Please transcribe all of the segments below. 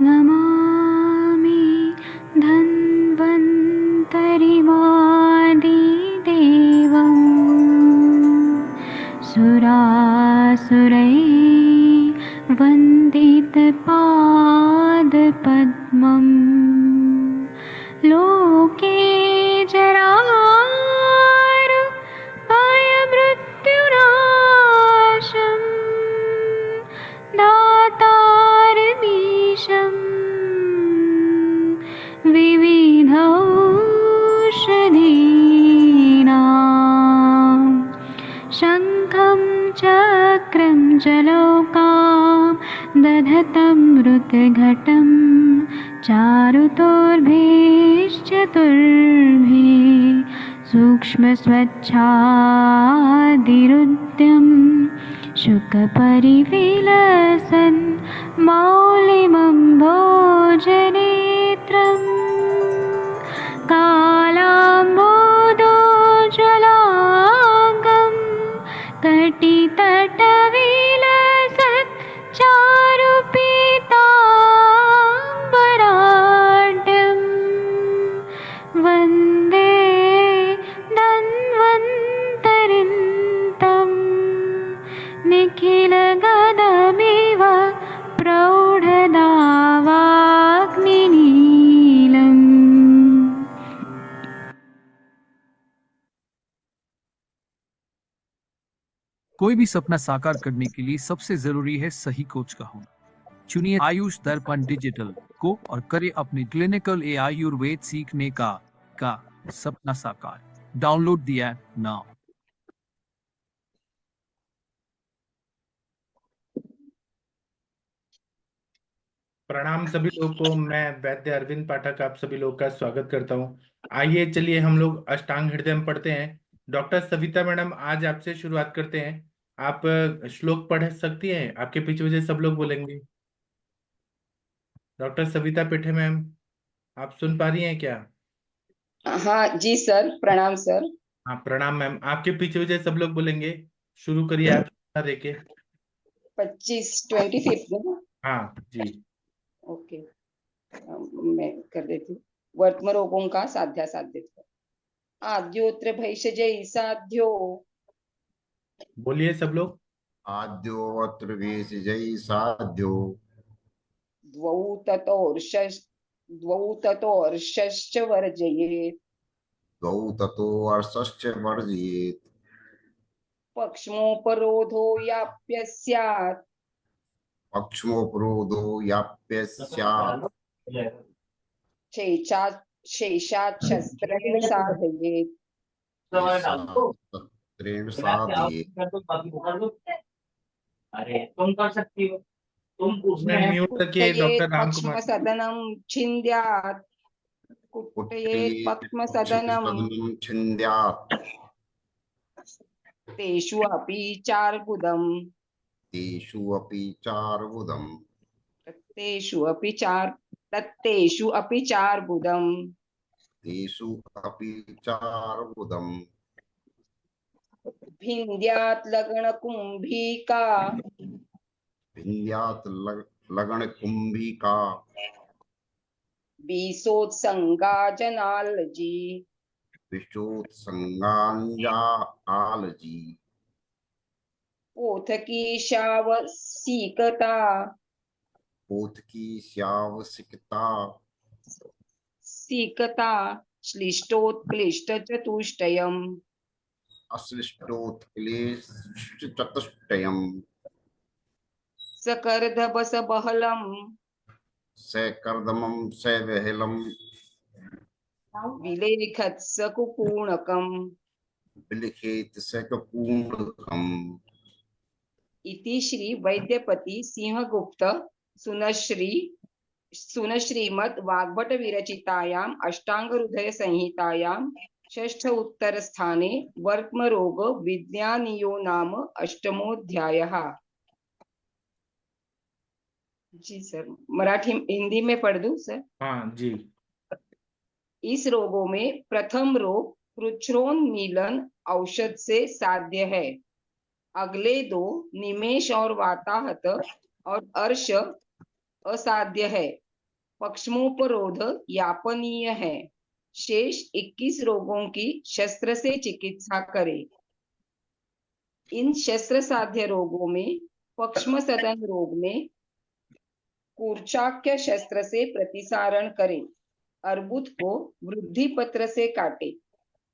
नमामि धन्वन्तरिमादिदेवम् सुरासुरैर्वन्दितपादपद्मम् लोके जरामृत्युनाशम् दातारमीशम् विविधौषधीनां शङ्खं चक्रं जलौकां दधतं मृतघटं चारुतोर्भिश्चतुर्भिः सूक्ष्मस्वच्छादिरुद्यं शुकपरिविलसन् मौलिमं भोजनेत्रम् कालाम्बोदोज्ज्वलाङ्गं कटितटविलसत् चारुपीताम्बराढ्यं वन्दे धन्वन्तरिन्तं निखिलगदमिव प्रौढदावाग्निनीलम्। कोई भी सपना साकार करने के लिए सबसे जरूरी है सही कोच का होना। चुनिए आयुष दर्पण डिजिटल को और करे अपने क्लिनिकल आयुर्वेद सीखने का सपना साकार। Download the app now. प्रणाम सभी लोगों को। मैं वैद्य अरविंद पाठक आप सभी लोग का स्वागत करता हूं। आइए चलिए हम लोग अष्टांग हृदय में पढ़ते हैं। डॉक्टर सविता मैडम आज आपसे शुरुआत करते हैं। आप श्लोक पढ़ सकती हैं? आपके पीछे पीछे सब लोग बोलेंगे। डॉक्टर सविता पेठे मैम, आप सुन पा रही हैं क्या? हाँ जी सर, प्रणाम सर। हाँ प्रणाम मैम, आपके पीछे पीछे सब लोग बोलेंगे। शुरू करिए आप देके। 25 हाँ जी। ओके, मैं कर देती हूँ। वर्तम रोगों का साध्य आद्योत्र भैषजय साध्यो बोलिए सब लोग। आद्योऽत्र भेषजैः साध्यो द्वौ ततोर्षश्च वर्जयेत् द्वौ ततोऽर्शश्च वर्जयेत् पक्ष्मोपरोधो याप्य स्यात् पक्ष्मोपरोधो याप्य स्यात् शेषात् शस्त्रेण साधयेत् शस्त्रेण साधयेत्। अरे तुम कर सकती हो, तुम उसमें म्यूट रखिए डॉक्टर राम कुमार। पक्ष्मसदनं छिन्द्यात् कुट्टयेत् पक्ष्मसदनं छिन्द्यात् तेषु अपि चार्बुदम् तेषु अपि चार्बुदम् तत्तेषु अपि चार्बुदम् तेषु अपि चार्बुदम् भिन्द्यात् लगणकुम्भीका भिन्द्यात् लगणकुम्भिका बीसोत्सङ्गा जनालजी विशोत्सङ्गाञ्जालजी पोथकी शावसीकता पोथकी श्यावसिकता सीकता श्लिष्टोत्क्लिष्टचतुष्टयम् अश्लिष्टोत्क्लेशचतुष्टयम् सकर्धबसबहलम् सकर्दमं सविहलम् विलेखत्सकुपूणकम् विलिखेत सकपूर्णकम्। इति श्री वैद्यपति सिंहगुप्त सुनश्रीमद् वाग्भट विरचितायाम् अष्टांग हृदय संहितायां षष्ठ उत्तर स्थाने वर्त्म रोग विज्ञानियो नाम अष्टमोऽध्यायः। जी सर, मराठी हिंदी में पढ़ दूं सर? हाँ जी। इस रोगों में प्रथम रोग कृच्छ्रोन्मीलन औषध से साध्य है। अगले दो निमेष और वाताहत और अर्श असाध्य है। पक्षमोपरोध यापनीय है। शेष 21 रोगों की शस्त्र से चिकित्सा करें। इन शस्त्र साध्य रोगों में पक्ष्म सदन रोग में कूर्चाक्य शस्त्र से प्रतिसारण करें। अर्बुद को वृद्धि पत्र से काटे।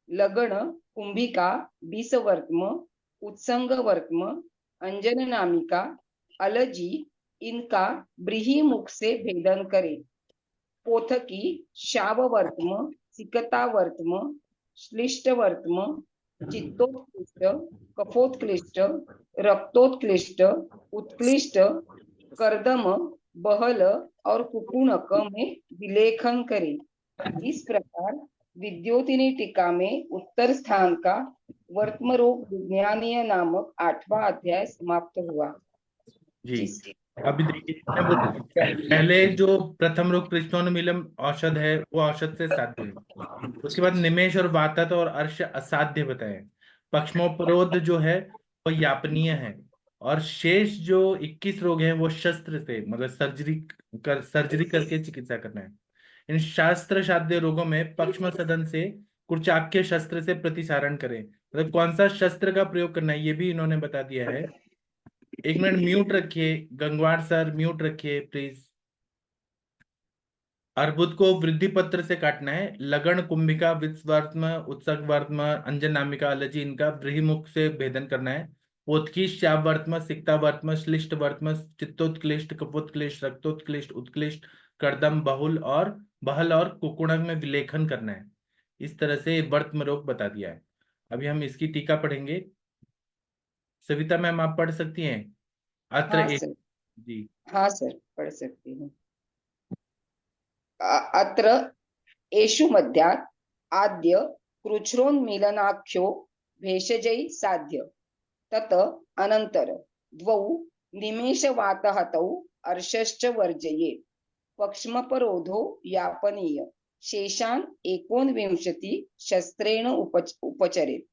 लगन, कुंभिका, विषवर्त्म, उत्संगवर्त्म, अंजन नामिका, अलजी इनका ब्रीही मुख से भेदन करें। पोथकी, शाववर्त्म, सिकतावर्त्म, श्लिष्टवर्त्म, चित्तोत्कृष्ट, कफोत्कृष्ट, रक्तोत्कृष्ट, उत्कृष्ट, कर्दम, बहल और कुकुणक में विलेखन करें। इस प्रकार विद्योतिनी टीका में उत्तर स्थान का वर्त्म रोग विज्ञानीय नामक 8वां अध्याय समाप्त हुआ। जी, अभी देखिए पहले जो प्रथम रोग कृष्णोन्मिलम औषध है वो औषध से साध्य है। उसके बाद निमेष और वातत और अर्श असाध्य बताए। पक्षमोपरोध जो है वो यापनीय है, और शेष जो 21 रोग हैं वो शस्त्र से मतलब सर्जरी करके चिकित्सा करना है। इन शास्त्र साध्य रोगों में पक्ष्म सदन से कुर्चाक्य शस्त्र से प्रतिसारण करें। मतलब कौन सा शस्त्र का प्रयोग करना है ये भी इन्होंने बता दिया है। एक मिनट म्यूट रखिए, गंगवार सर म्यूट रखिए प्लीज। अर्बुद को वृद्धि पत्र से काटना है। लगन, कुंभिका, विषवर्त्म, उत्सर्गवर्त्म, अंजन नामिका, अलजी इनका ब्रीहिमुख से भेदन करना है। पोतकी, श्यावर्त्म, सिक्तावर्त्म, श्लिष्टवर्त्म, चित्तोत्क्लिष्ट, कपोत्क्लिष्ट, रक्तोत्क्लिष्ट, उत्क्लिष्ट, कर्दम, बहल और कुकुणक में विलेखन करना है। इस तरह से वर्त्म रोग बता दिया है। अभी हम इसकी टीका पढ़ेंगे। सविता मैम आप पढ़ सकती हैं? अत्र हाँ एक सर, जी हाँ सर, पढ़ सकती हूँ। अत्र एषु मध्यात् आद्य कृच्छ्रोन्मीलनाख्यो भेषजै साध्य। तत अनंतर द्वौ निमेषवातहतौ अर्शश्च वर्जयेत्। पक्ष्मपरोधो यापनीय। शेषान् 29 शस्त्रेण उपचरेत्।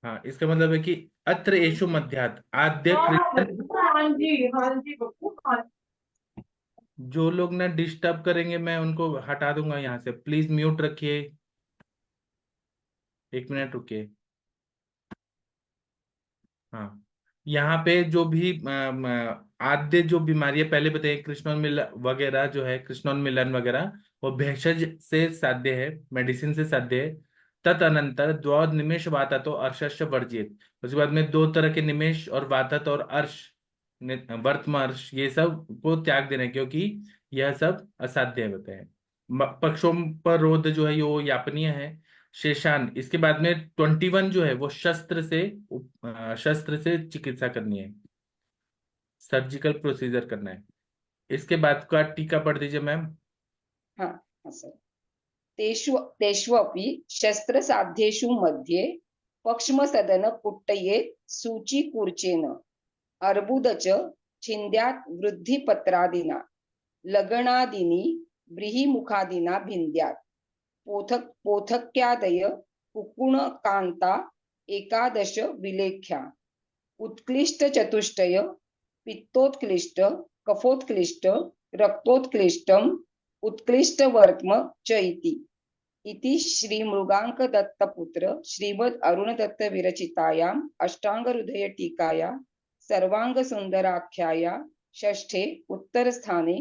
हाँ, इसका मतलब है कि अत्र एषु मध्यात् आद्य कृष्ण। हाँ जी, हाँ जी बप्पू, हाँ जी। जो लोग ना डिस्टर्ब करेंगे मैं उनको हटा दूंगा यहाँ से। प्लीज म्यूट रखिए, 1 मिनट रुकिए। हाँ, यहाँ पे जो भी आद्य जो बीमारियां पहले बताइए, कृष्णोन्मिलन वगैरह जो है, कृष्णोन्मिलन वगैरह वो भेषज से साध्य है, मेडिसिन से साध्य है। तदनंतर द्वौ निमेष वातत और अर्शस्य वर्जित। उसके बाद में 2 तरह के निमेष और वातत और अर्श, वर्तम अर्श, ये सब को त्याग देना है, क्योंकि यह सब असाध्य होते हैं। पक्षों पर रोध जो है वो यापनीय है। शेषान, इसके बाद में 21 जो है वो शस्त्र से चिकित्सा करनी है, सर्जिकल प्रोसीजर करना है। इसके बाद का टीका पढ़ दीजिए मैम। हाँ, हाँ सर। तेष्वपि शस्त्रसाध्येषु मध्ये पक्ष्मसदन कुट्टयेत् सूचीकूर्चेन। अर्बुद च छिन्द्यात् वृद्धिपत्रादिना। लगनादीनि व्रीहिमुखादिना भिन्द्यात्। पोथक्यादय कुकुणकान्ता 11 विलेख्या। उत्क्लिष्ट चतुष्टय, पित्तोत्क्लिष्ट, कफोत्क्लिष्ट, रक्तोत्क्लिष्टम, उत्क्लिष्ट वर्त्म च इति श्री मृगांक दत्तपुत्र श्रीमद् अरुण दत्त विरचितायां अष्टांगहृदय टीकाया सर्वांग सुंदराख्याया षष्ठे उत्तर स्थाने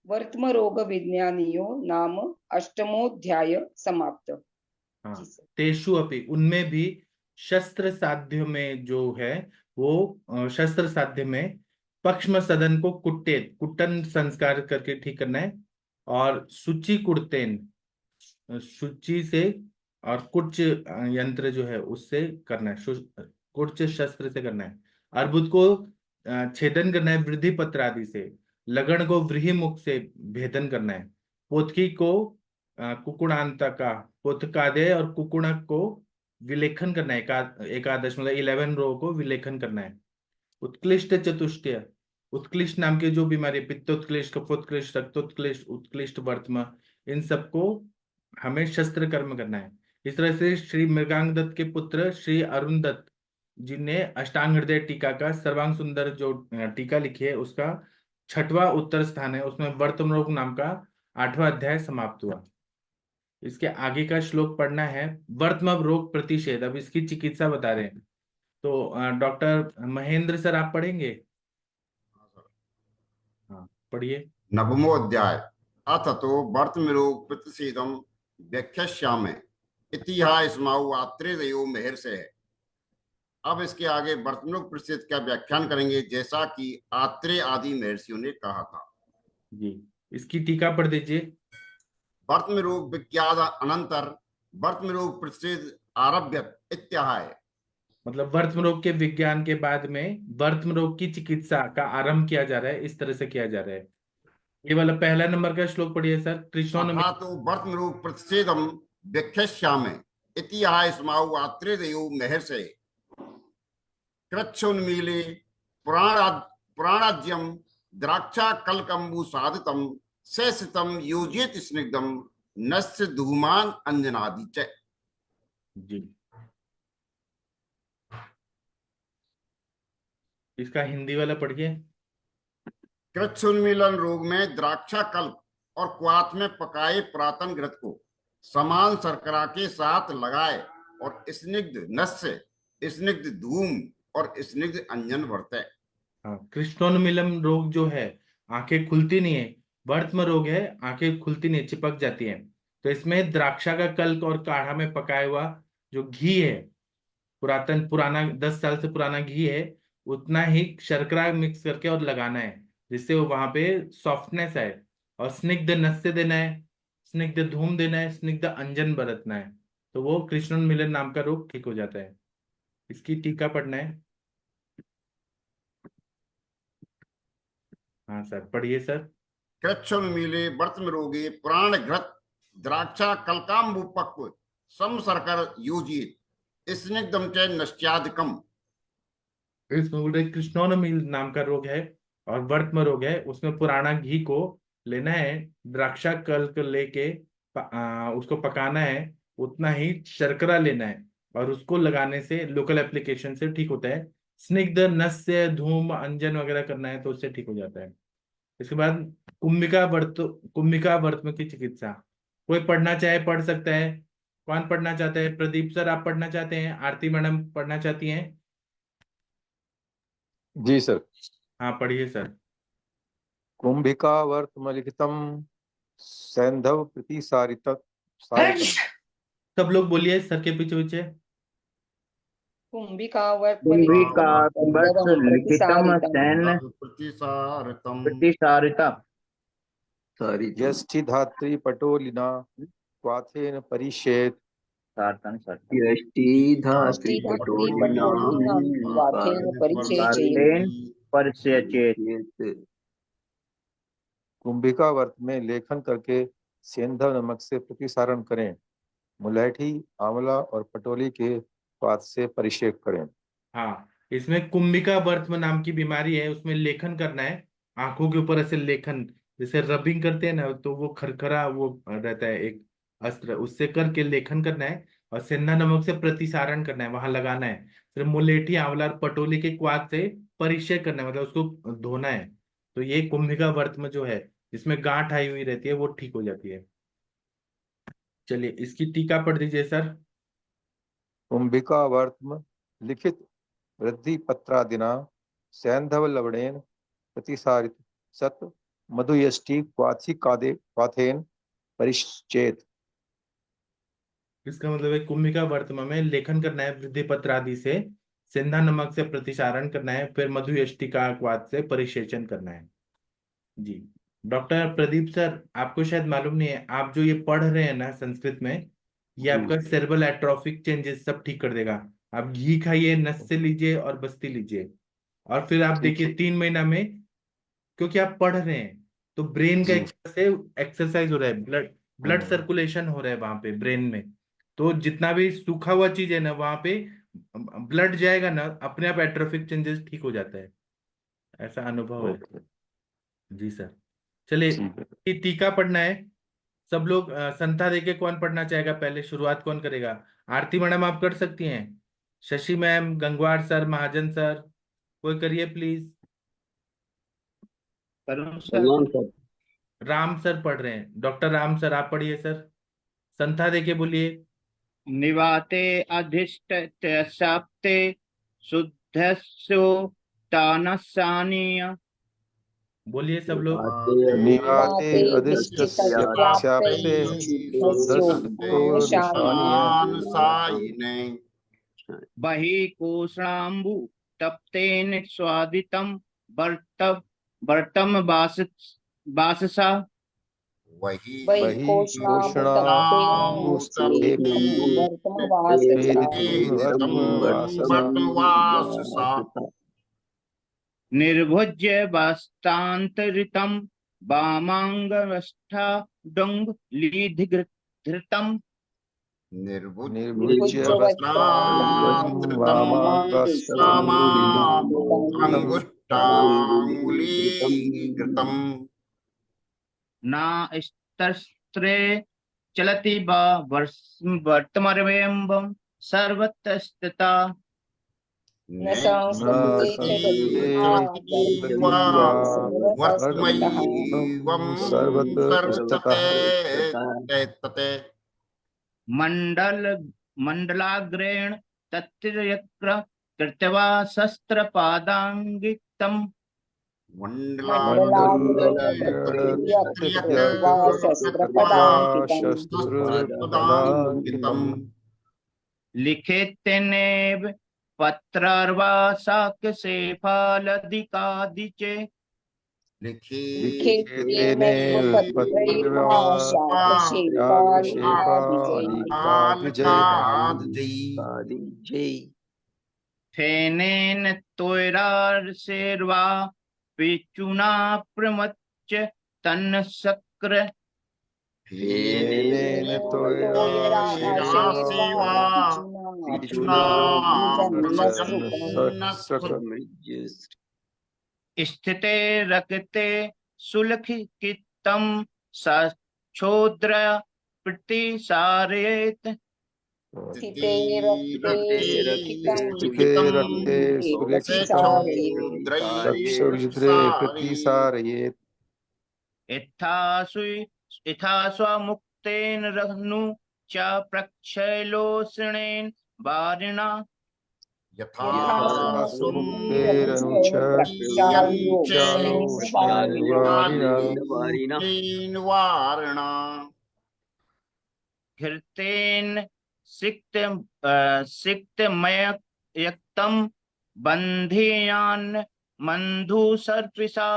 वर्त्म रोग विज्ञानियो नाम 8मोऽध्याय समाप्त। हाँ, जी सर। तेषु अपि, उनमें भी शस्त्र साध्य में जो है वो शस्त्र साध्य में पक्ष्म सदन को कुट्टन संस्कार करके ठीक करना है। और सूची कुड़तेन, सूची से और कुछ यंत्र जो है उससे करना है, कुछ शस्त्र से करना है। अर्बुद को छेदन करना है वृद्धि पत्र आदि से। लगन को व्रीहि मुख से भेदन करना है। पोतकी को कुकुणांतका, पोतकादय और कुकुणक को विलेखन करना है। 11 मतलब 11 रो को विलेखन करना है। उत्कृष्ट चतुष्टय, उत्कृष्ट नाम की जो बीमारी, पित्तोत्क्लिष्ट, कफोत्क्लिष्ट, रक्तोत्क्लिष्ट, उत्कृष्ट वर्त्म, इन सबको हमें शस्त्र कर्म करना है। इस तरह से श्री मृगांक दत्त के पुत्र श्री अरुण दत्त जिनने अष्टांग हृदय टीका का सर्वांग सुंदर जो टीका लिखी है उसका 6वां उत्तर स्थान है, उसमें वर्तम रोग नाम का 8वां अध्याय समाप्त हुआ। इसके आगे का श्लोक पढ़ना है, वर्तमान रोग प्रतिषेध। अब इसकी चिकित्सा बता रहे हैं। तो डॉक्टर महेंद्र सर आप पढ़ेंगे? हाँ पढ़िए। नवमो अध्याय। अथ तो वर्तमरोग प्रतिषेधम व्याख्यास्यामि इति स्माउ आत्रेयो मेहर से है। अब इसके आगे वर्तमरोग प्रतिषेध का व्याख्यान करेंगे, जैसा कि आत्रेय आदि महर्षियों ने कहा था। जी, इसकी टीका पढ़ दीजिए। वर्तमरोग विज्ञान अनंतर वर्तमरोग प्रतिषेध आरभ्य इत्याह। मतलब वर्तम रोग के विज्ञान के बाद में वर्तम रोग की चिकित्सा का आरंभ किया जा रहा है, इस तरह से किया जा रहा है। ये वाला पहला नंबर का श्लोक पढ़िए सर। कृष्णों अथा तो वर्तमरोग प्रतिषेधम व्याख्यास्यामि इति स्माउ आत्रेयो महर्षे कृच्छोन्मीले पुराणाज्यम द्राक्षा कलकंबु साधितम सेसितम योजित स्निग्धम नस्य धूमान अंजनादि च। जी, इसका हिंदी वाला पढ़िए। कृच्छोन्मीलन रोग में द्राक्षा कल्प और क्वाथ में पकाए पुरातन घृत को समान शर्करा के साथ लगाए और स्निग्ध नस्य, स्निग्ध धूम और स्निग्ध अंजन बरते। हाँ, कृष्णोन्मिलम रोग जो है, आंखें खुलती नहीं है। वर्तम रोग है, आंखें खुलती नहीं, चिपक जाती हैं। तो इसमें द्राक्षा का कल्क और काढ़ा में पकाया हुआ जो घी है, पुराना 10 साल से पुराना घी है, उतना ही शर्करा मिक्स करके और लगाना है, जिससे वो वहां पे सॉफ्टनेस आए। और स्निग्ध नस्य देना है, स्निग्ध धूम देना है, स्निग्ध अंजन बरतना है। तो वो कृष्णोन्मिलन नाम का रोग ठीक हो जाता है। इसकी टीका पढ़ना है। हाँ सर पढ़िए सर। कृच्छोन्मीले वर्तम रोगे पुराण घृत द्राक्षा कलकाम्बु पक्व सम शर्कर योजित स्निग्धम च नश्चादिकम। इसमें बोल रहे कृष्णोन्मिल नाम का रोग है और वर्तम रोग है, उसमें पुराना घी को लेना है, द्राक्षा कल्क लेके उसको पकाना है, उतना ही शर्करा लेना है और उसको लगाने से लोकल एप्लीकेशन से ठीक होता है। स्निग्ध नस्य धूम अंजन वगैरह करना है तो उससे ठीक हो जाता है। इसके बाद कुंभिका वर्तम की चिकित्सा। कोई पढ़ना चाहे पढ़ सकता है। कौन पढ़ना चाहता है? प्रदीप सर आप पढ़ना चाहते हैं? आरती मैडम पढ़ना चाहती हैं? जी सर। हाँ पढ़िए सर। कुंभिकावर्तमलिखितं सैंधव प्रतिसारितं सारितं। सब लोग बोलिए सर के पीछे पीछे। कुंभिकावर्तम लिखितं सैन प्रतिसारितम प्रतिसारिता यष्टि धात्री पटोलिना क्वाथेन परिषेत। कुंभिकावर्त में लेखन करके सेंधव नमक से प्रतिसारण करें। मुलैठी आंवला और पटोली के क्वाथ से परिषेक करें। हाँ, इसमें कुंभिका वर्तम नाम की बीमारी है, उसमें लेखन करना है। आंखों के ऊपर ऐसे लेखन, जैसे रबिंग करते हैं ना, तो वो खरखरा वो रहता है एक अस्त्र, उससे करके लेखन करना है और सेंधा नमक से प्रतिसारण करना है, वहां लगाना है। फिर मुलेठी आंवला और पटोली के क्वाथ से परिषय करना है, मतलब उसको धोना है। तो ये कुंभिका वर्तम जो है, जिसमें गांठ आई हुई रहती है, वो ठीक हो जाती है। चलिए इसकी टीका पढ़ दीजिए सर। कुंभिकावर्तम लिखित वृद्धि पत्रादिना सैंधव लवणेन प्रतिसारित सत मधुयष्टि क्वाथी कादे क्वाथेन परिश्चेत। इसका मतलब है कुंभिका वर्तम में लेखन करना है वृद्धि पत्र आदि से, सेंधा नमक से प्रतिसारण करना है, फिर मधु यष्टिका क्वाथ से परिसेचन करना है। जी, डॉक्टर प्रदीप सर आपको शायद मालूम नहीं है, आप जो ये पढ़ रहे हैं ना संस्कृत में, ये आपका सेरेब्रल एट्रोफिक चेंजेस सब ठीक कर देगा। आप घी खाइए, नस से लीजिए और बस्ती लीजिए, और फिर आप देखिए 3 महीना में, क्योंकि आप पढ़ रहे हैं तो ब्रेन का एक तरह से एक्सरसाइज हो रहा है, ब्लड सर्कुलेशन हो रहा है वहां पे ब्रेन में। तो जितना भी सूखा हुआ चीज है ना, वहां पे ब्लड जाएगा ना, अपने आप एट्रोफिक चेंजेस ठीक हो जाता है, ऐसा अनुभव है। जी सर। चलिए ये टीका पढ़ना है। सब लोग संता देके कौन पढ़ना चाहेगा? पहले शुरुआत कौन करेगा? आरती मैडम आप कर सकती हैं, शशि मैम, गंगवार सर, महाजन सर, कोई करिए प्लीज। सर राम सर पढ़ रहे हैं। डॉक्टर राम सर आप पढ़िए सर, संथा देके बोलिए। निवाते अधिष्ठ शाप्ते शुद्धस्यो तानसानीय। बोलिए सब लोग। निवाते निवाते अधिष्ठस्य अधिष्ठितस्याप्ते चाप्ते शुद्धस्यो शुद्धस्तोर्निशानीय। शानिने बहि कोषाम्बु तप्तेन स्वादितं वर्तम वर्तम वाससा। वही बहि कोषणाम्बुस्तप्तेन स्वेदितं वर्तमवाससा। वर्तवाससा निर्भुज्य वास्तांतरितं वामांगवस्था डुंगलीधिघृतं। निर्भुज्य वस्त्रांतृतं अंगुष्ठांगुलीकृतम् नास्तस्त्रे चलति वा वर्तमरवेम्बं सर्वतस्तता। न संस्कृते चलति वा वर्तमैवं सर्वत तिष्ठतः। तते मंडलाग्रेण तत्रयक्र कृत्वा शस्त्रपादाङ्गितम्। शस्त्रपदाङ्कितम्। लिखेतेनेव पत्रार्वा शाकसेफालदिकादिचे। लिखेतेनेव पत्रैर्वा शाकशेफालिकादिजै। फेनेन तोयरार्षेर्वा पिचुना प्रमच्च तन्न शक्र। फेनेन तोयराशेर्वा पिचुना स्थिते रक्ते सुलखितं सच्छोद्र प्रतिसारेत। स्थिते रक्ते सुलेखितं सक्षुद्रे प्रतिसारयेत्। यथास्वमुक्तेन रहनु च प्रक्षैलोषणेन वारिणा। यथा सुमुक्तेरनुच प्रक्षालोषणेन वारिणा घृतेन सिक्तमयक्तं बन्धेयान् मन्धुसर्पिषा।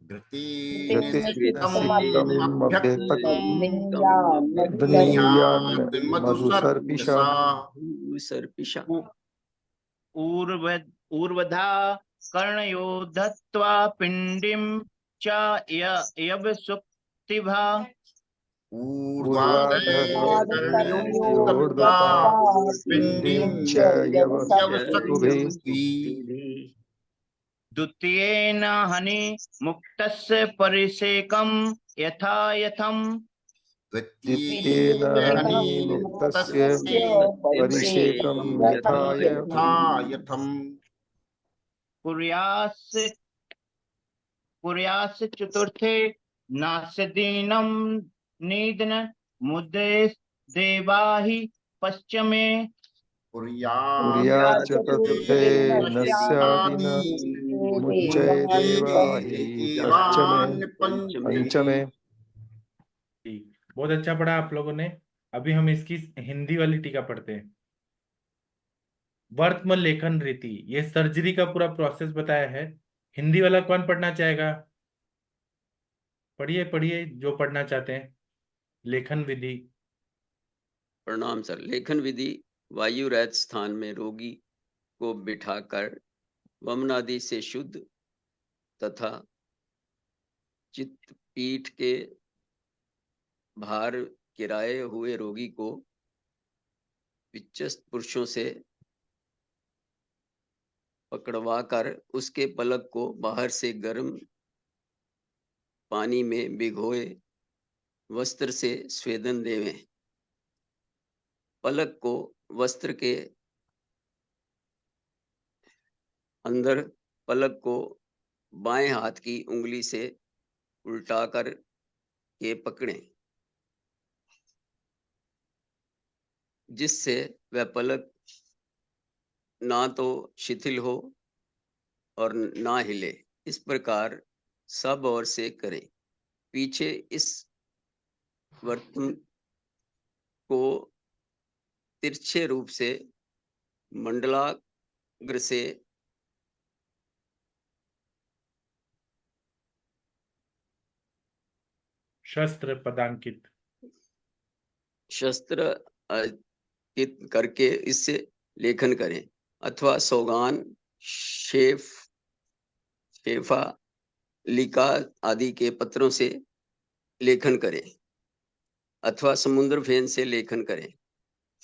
घृतेन सिक्तं सिक्तम् अभ्यक्तं बध्नीयात् मधुसर्पिषा। मधुसर्पिषा ऊर्वधा कर्णयो धत्वा पिण्डिं च यवसुक्तिभा। ऊर्ध्वाधकर्णयोर्दत्वा पिण्डिं च यवसुभिः। द्वितीयेन हनि मुक्तस्य परिसेकं यथायथम्। द्वितीयेन हनिमुक्तस्य परिषेकं यथायथम्। कुर्यास् चतुर्थे नास्यदीनं निधन मुदे देवाहि पश्चिमे। कुर्याच्च चतुर्थे न स्यादिन मुच्चये देवा हि पंचमे। बहुत अच्छा पढ़ा आप लोगों ने। अभी हम इसकी हिंदी वाली टीका पढ़ते हैं। वर्तम लेखन रीति, ये सर्जरी का पूरा प्रोसेस बताया है। हिंदी वाला कौन पढ़ना चाहेगा? पढ़िए पढ़िए जो पढ़ना चाहते हैं। लेखन विधि। प्रणाम सर। लेखन विधि वायु रहित स्थान में रोगी को बिठाकर वमनादि से शुद्ध तथा चित्त पीठ के भार किराए हुए रोगी को विचस्त पुरुषों से पकड़वाकर उसके पलक को बाहर से गर्म पानी में भिगोए वस्त्र से स्वेदन देवें। पलक को वस्त्र के अंदर पलक को बाएं हाथ की उंगली से उल्टाकर के पकड़ें, जिससे वह पलक ना तो शिथिल हो और ना हिले। इस प्रकार सब ओर से करें। पीछे इस वर्तन को तिरछे रूप से मंडलाग्र से शस्त्र पदांकित शस्त्र अंकित करके इससे लेखन करें, अथवा सौगान, शेफा, लिका आदि के पत्रों से लेखन करें, अथवा समुद्र फेन से लेखन करें।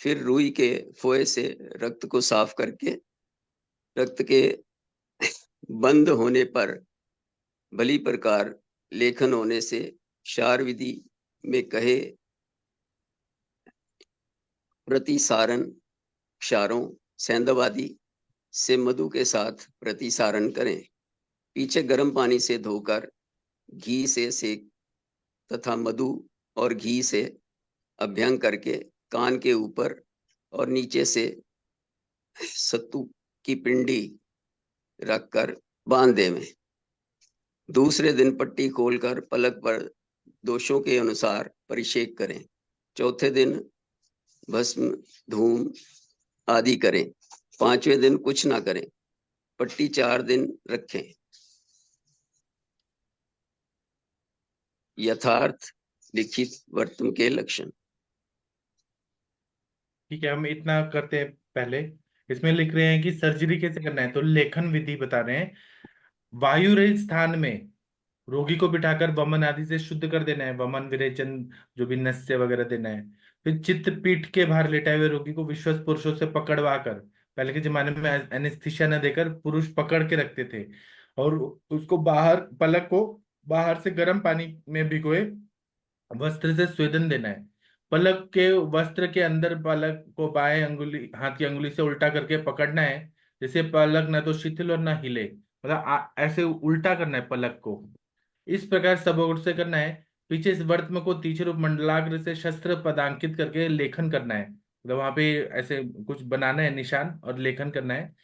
फिर रुई के फोए से रक्त को साफ करके रक्त के बंद होने पर भली प्रकार लेखन होने से क्षार विधि में कहे प्रतिसारण क्षारों सैंधव आदि से मधु के साथ प्रतिसारण करें। पीछे गर्म पानी से धोकर घी से सेक तथा मधु और घी से अभ्यंग करके कान के ऊपर और नीचे से सत्तू की पिंडी रखकर बांध देवें। दूसरे दिन पट्टी खोलकर पलक पर दोषों के अनुसार परिषेक करें। चौथे दिन भस्म, धूम आदि करें। पांचवें दिन कुछ ना करें। पट्टी 4 दिन रखें। यथार्थ लिखित वर्तन के लक्षण। ठीक है, हम इतना करते हैं। पहले इसमें लिख रहे हैं कि सर्जरी कैसे करना है, तो लेखन विधि बता रहे हैं। वायु रहित स्थान में रोगी को बिठाकर वमन आदि से शुद्ध कर देना है, वमन विरेचन जो भी नस्य वगैरह देना है। फिर चित्त पीठ के बाहर लेटाए हुए रोगी को विश्वस्त पुरुषों से पकड़वा कर, पहले के जमाने में एनेस्थीसिया न देकर पुरुष पकड़ के रखते थे, और उसको बाहर, पलक को बाहर से गर्म पानी में भिगोए वस्त्र से स्वेदन देना है। पलक के वस्त्र के अंदर पलक को बाएं अंगुली, हाथ की अंगुली से उल्टा करके पकड़ना है, जैसे पलक ना तो शिथिल और ना हिले, मतलब ऐसे उल्टा करना है पलक को। इस प्रकार सब ओर से करना है। पीछे इस वर्तम को तीसरे रूप मंडलाग्र से शस्त्र पदांकित करके लेखन करना है, मतलब वहां पे ऐसे कुछ बनाना है निशान और लेखन करना है,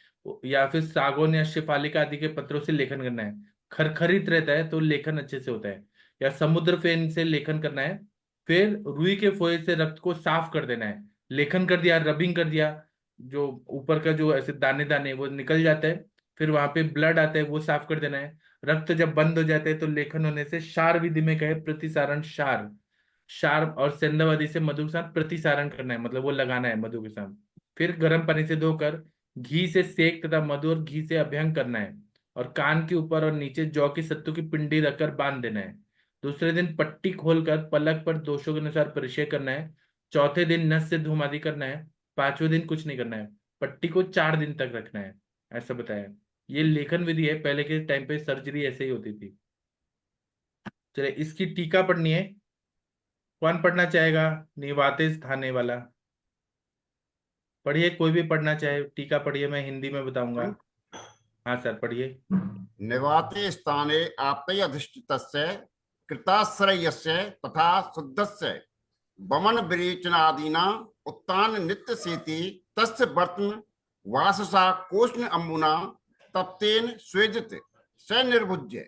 या फिर सागौन या शिफालिका आदि के पत्रों से लेखन करना है। खरखरित रहता है तो लेखन अच्छे से होता है, या समुद्र फेन से लेखन करना है। फिर रुई के फोए से रक्त को साफ कर देना है। लेखन कर दिया, रबिंग कर दिया, जो ऊपर का जो ऐसे दाने दाने वो निकल जाता है। फिर वहां पे ब्लड आता है, वो साफ कर देना है। रक्त जब बंद हो जाते हैं तो लेखन होने से क्षार विधि में कहे प्रतिसारण क्षार, क्षार और सेंधव से मधु के साथ प्रतिसारण करना है, मतलब वो लगाना है मधु के साथ। फिर गर्म पानी से धोकर घी से सेक तथा मधु और घी से अभ्यंग करना है, और कान के ऊपर और नीचे जौ की सत्तू की पिंडी रखकर बांध देना है। दूसरे दिन पट्टी खोलकर पलक पर दोषों के अनुसार परिचय करना है। चौथे दिन नस से धूम आदि करना है। पांचवें दिन कुछ नहीं करना है। पट्टी को 4 दिन तक रखना है, ऐसा बताया। ये लेखन विधि है, पहले के टाइम पे सर्जरी ऐसे ही होती थी। चलिए इसकी टीका पढ़नी है। कौन पढ़ना चाहेगा? निवाते स्थाने वाला पढ़िए, कोई भी पढ़ना चाहे टीका पढ़िए, मैं हिंदी में बताऊंगा। हाँ सर पढ़िए। निवाते स्थाने आपते अधिष्ठितस्य कृताश्रयस्य तथा शुद्धस्य वमन विरेचनादीना उत्तान नित्य सेति तस्य वर्तन वाससा कोष्ण अम्बुना तप्तेन स्वेदित स निर्भुज्य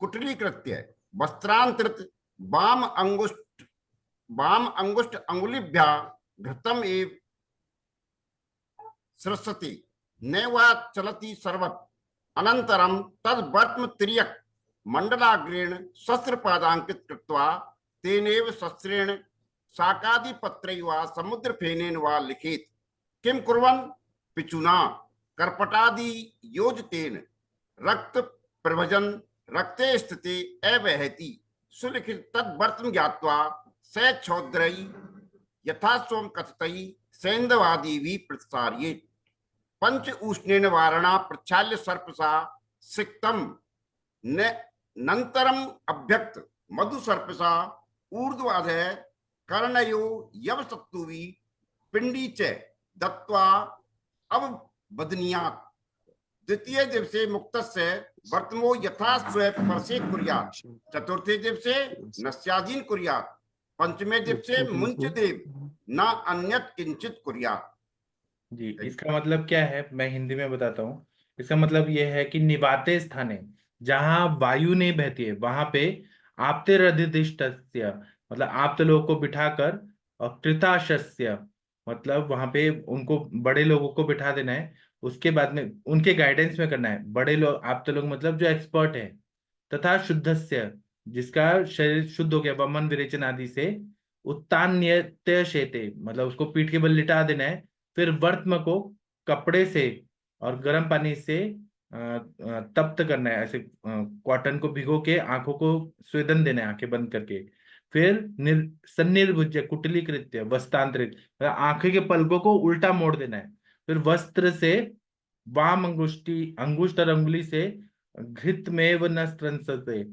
कुटलीकृत्य वस्त्रांतरित वाम अंगुष्ठ अंगुलिभ्या घृतम एव सृष्टि नैवा चलति सर्वत अनंतरम तद वर्त्म तिर्यक मंडलाग्रेण शस्त्र पादांकित कृत्वा तेनेव शस्त्रेण शाकादि पत्रैवा समुद्र फेनेन वा लिखित किम कुर्वन् पिचुना कर्पटादि योजतेन रक्त प्रभजन रक्ते स्थिते अवहति सुलिखित तद वर्त्म ज्ञात्वा स क्षौद्रै यथा स्वम कथतै सैंधवादि भी प्रसार्येत पंच उष्णेन वारणा प्रक्षाल्य सर्पसा सिक्तम नंतरम अभ्यक्त मधु सर्पसा ऊर्ध्वाध कर्णयो यव सत्तुवि पिंडी च दत्वा अवबदनीयात् द्वितीय दिवसे मुक्तस्य वर्तमो यथा स्वे परसे कुर्यात्, चतुर्थे दिवसे नस्याधीन कुर्यात्, पंचमे दिवसे मुंच देव न अन्यत किंचित कुर्यात्। जी, इसका मतलब क्या है, मैं हिंदी में बताता हूँ। इसका मतलब यह है कि निवाते स्थाने, जहां वायु नहीं बहती है, वहां पे आप्ते रधिष्ठस्य, मतलब आप्त लोगों को बिठाकर, और कृताशस्य, मतलब वहां पे उनको बड़े लोगों को बिठा देना है। उसके बाद में उनके गाइडेंस में करना है। बड़े लोग, आप्त लोग मतलब जो एक्सपर्ट है। तथा शुद्धस्य, जिसका शरीर शुद्ध हो गया वमन विरेचन आदि से, उत्तान नियत्य शेते, मतलब उसको पीठ के बल लिटा देना है। फिर वर्त्म को कपड़े से और गर्म पानी से तप्त करना है, ऐसे कॉटन को भिगो के आंखों को स्वेदन देना है, आंखें बंद करके। फिर सन्निर्भुज्य कुटलीकृत्य वस्त्रांतरित, मतलब आंखें के पलकों को उल्टा मोड़ देना है। फिर वस्त्र से वाम अंगुष्ठी, अंगुष्ठ और अंगुली से घृत में व न स्त्रंसते,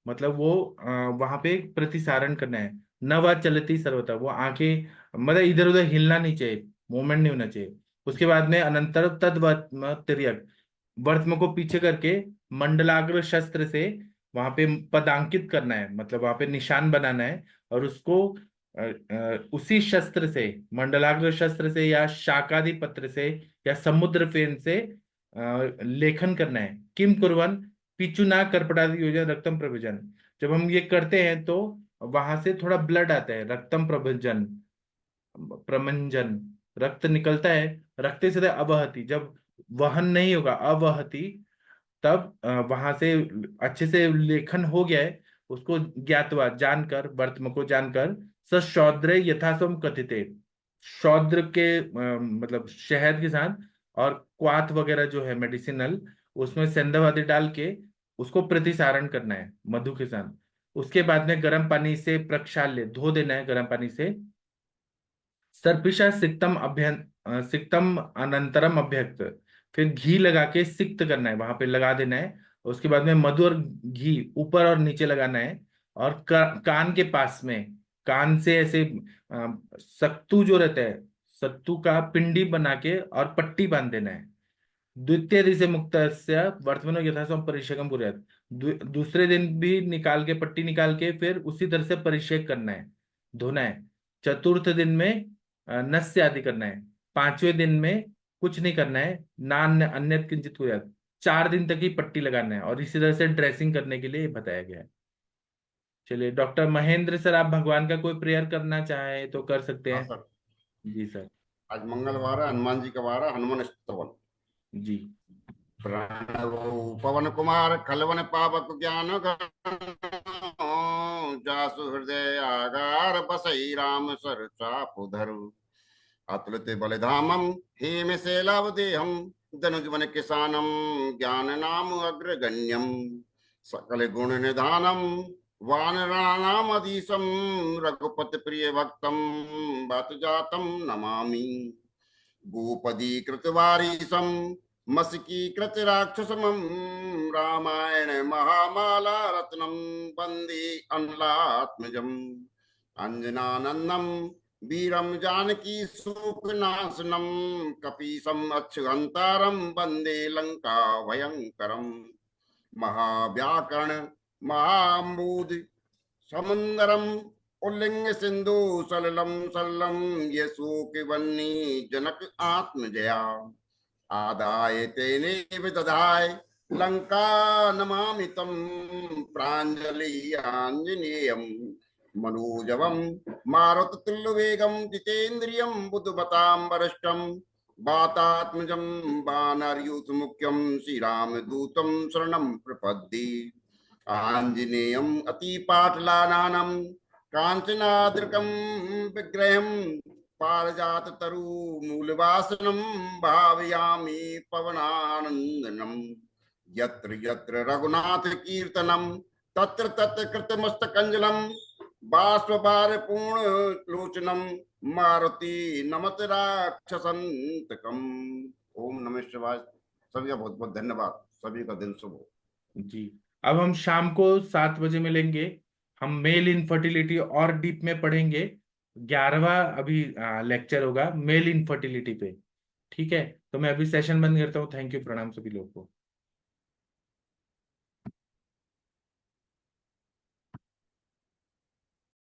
मतलब वो वहां पे प्रतिसारण करना है। न वह चलती सर्वथा, वो आंखें मतलब इधर उधर हिलना नहीं चाहिए, मूवमेंट नहीं होना चाहिए। उसके बाद में अनंतर तिर्यक, वर्त्म को पीछे करके मंडलाग्र शस्त्र से वहां पे पदांकित करना है, मतलब वहां पे निशान बनाना है। और उसको उसी शस्त्र से, मंडलाग्र शस्त्र से या शाकादि पत्र से या समुद्र फेन से लेखन करना है। किम कुर्वन पिचुना कर्पटादि योजन रक्तम प्रभजन, जब हम ये करते हैं तो वहां से थोड़ा ब्लड आता है, रक्तम प्रभजन, प्रमंजन, रक्त निकलता है। रक्ते से अवहति, जब वहन नहीं होगा, अवहति, तब वहां से अच्छे से लेखन हो गया है। उसको ज्ञातवा, जानकर, वर्तम को जानकर, स शौद्र यथासम कथिते, शौद्र के मतलब शहद के साथ और क्वाथ वगैरह जो है मेडिसिनल, उसमें सेंधव आदि डाल के उसको प्रतिसारण करना है मधु के साथ। उसके बाद में गर्म पानी से प्रक्षाल्य, धो देना है गर्म पानी से। सर्पिशा सिक्तम सिक्तम अनंतरम अभ्यक्त, फिर घी लगा के सिक्त करना है, वहां पे लगा देना है। उसके बाद में मधु और घी ऊपर और नीचे लगाना है। और कान के पास में, कान से ऐसे सत्तू जो रहता है, सत्तू का पिंडी बना के और पट्टी बांध देना है। द्वितीय दिवसे मुक्त वर्तमान यथासम परिषेकम कुर्यात्, दूसरे दिन भी निकाल के, पट्टी निकाल के फिर उसी तरह से परिषेक करना है, धोना है। चतुर्थ दिन में नस्य आदि करना है। पांचवें दिन में कुछ नहीं करना है, नान अन्य किंचित कुर्यात्, 4 दिन तक ही पट्टी लगाना है। और इसी तरह से ड्रेसिंग करने के लिए बताया गया है। चलिए डॉक्टर महेंद्र सर, आप भगवान का कोई प्रेयर करना चाहे तो कर सकते हाँ हैं। सर, जी सर। आज मंगलवार है, हनुमान जी का वार है, हनुमान स्तवन। जी। प्रणवो पवन कुमार खलवन पावक ज्ञान जासु हृदय आगार बसई राम सर चापु धरु अतुलित बलिधामम हेम शैलावदेहम धनुजवन किसानम ज्ञान नाम अग्रगण्यम सकल गुण निधानम वानराणाम अधीशम रघुपति प्रिय भक्तम बत जातम नमामि भूपदी कृतवारीशम मस्की कृत राक्षसमं रामायण महामाला रत्नम वंदे अनलात्मजम अंजनानंदम वीरम जानकी शोकनाशनम कपीशम अक्षहंतारम वंदे लंका भयंकरम महाव्याकरण महाम्बूद समुंदरम उल्लिंग सिंधु सललम सल्लम यशोक वन्नी जनक आत्मजया आदाय तेने विदधाय लंका नमामि तम प्रांजलि आंजनेयम मनोजवम मारुततुल्यवेगम जितेन्द्रियं बुद्धमतां वरिष्ठं वातात्मजं वानरयूथमुख्यं श्रीरामदूतं शरणं प्रपद्ये आंजनेयम् अतिपाटलानानं काञ्चनाद्रिकं विग्रहं पारिजाततरुमूलवासनं भावयामि पवनानन्दनं यत्र यत्र रघुनाथ कीर्तनं तत्र तत्र कृतमस्तकञ्जलं बाष्पवारपूर्ण लोचनं मारुति नमत राक्षसंतकम्। ओम नमः शिवाय। सभी का बहुत बहुत धन्यवाद। सभी का दिन शुभ हो। जी, अब हम शाम को 7 बजे मिलेंगे। हम मेल इनफर्टिलिटी और डीप में पढ़ेंगे। 11वां अभी लेक्चर होगा मेल इनफर्टिलिटी पे। ठीक है, तो मैं अभी सेशन बंद करता हूँ। थैंक यू, प्रणाम सभी लोगों को।